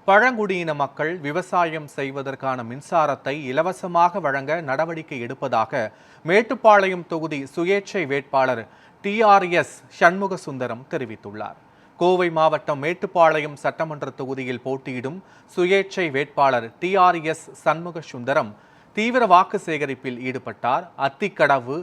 பழங்குடியின மக்கள் விவசாயம் செய்வதற்கான மின்சாரத்தை இலவசமாக வழங்க நடவடிக்கை எடுப்பதாக மேட்டுப்பாளையம் தொகுதி சுயேட்சை வேட்பாளர் டிஆர்எஸ் சண்முக சுந்தரம் தெரிவித்துள்ளார். கோவை மாவட்டம் மேட்டுப்பாளையம் சட்டமன்ற தொகுதியில் போட்டியிடும் சுயேட்சை வேட்பாளர் டிஆர்எஸ் சண்முக சுந்தரம் தீவிர வாக்கு சேகரிப்பில் ஈடுபட்டார். அத்திக்கடவு,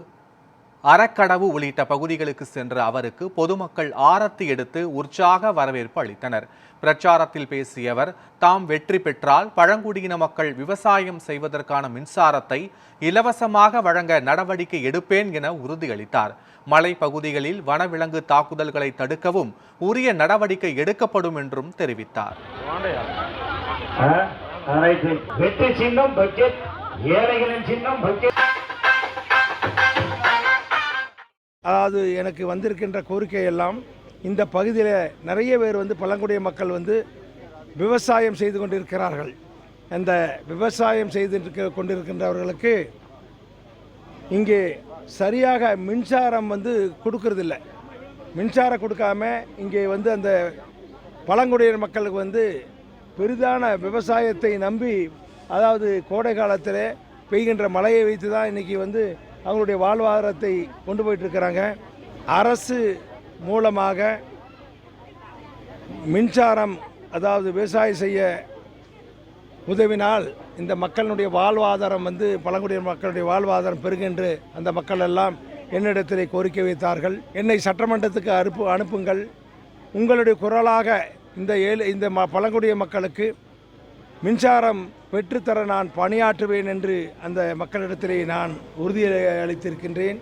அறக்கடவு உள்ளிட்ட பகுதிகளுக்கு சென்ற அவருக்கு பொதுமக்கள் ஆரத்தி எடுத்து உற்சாக வரவேற்பு அளித்தனர். பிரச்சாரத்தில் பேசிய அவர், தாம் வெற்றி பெற்றால் பழங்குடியின மக்கள் விவசாயம் செய்வதற்கான மின்சாரத்தை இலவசமாக வழங்க நடவடிக்கை எடுப்பேன் என உறுதியளித்தார். மலை பகுதிகளில் வனவிலங்கு தாக்குதல்களை தடுக்கவும் உரிய நடவடிக்கை எடுக்கப்படும் என்றும் தெரிவித்தார். அதாவது எனக்கு வந்திருக்கின்ற கோரிக்கை எல்லாம், இந்த பகுதியில் நிறைய பேர் பழங்குடிய மக்கள் விவசாயம் செய்து கொண்டிருக்கிறார்கள். அந்த விவசாயம் செய்து கொண்டிருக்கின்றவர்களுக்கு இங்கே சரியாக மின்சாரம் கொடுக்கறதில்லை. மின்சாரம் கொடுக்காம இங்கே அந்த பழங்குடியின மக்களுக்கு பெரிதான விவசாயத்தை நம்பி, அதாவது கோடை காலத்தில் பெய்கின்ற மழையை வைத்து தான் இன்றைக்கி அவங்களுடைய வாழ்வாதாரத்தை கொண்டு போயிட்டுருக்கிறாங்க. அரசு மூலமாக மின்சாரம், அதாவது விவசாயம் செய்ய உதவினால் இந்த மக்களுடைய வாழ்வாதாரம் பழங்குடியின மக்களுடைய வாழ்வாதாரம் பெருகென்று அந்த மக்கள் எல்லாம் என்னிடத்திலே கோரிக்கை வைத்தார்கள். என்னை சட்டமன்றத்துக்கு அனுப்புங்கள், உங்களுடைய குரலாக இந்த பழங்குடிய மக்களுக்கு மின்சாரம் பெற்றுத்தர நான் பணியாற்றுவேன் என்று அந்த மக்களிடத்திலே நான் உறுதியளித்திருக்கின்றேன்.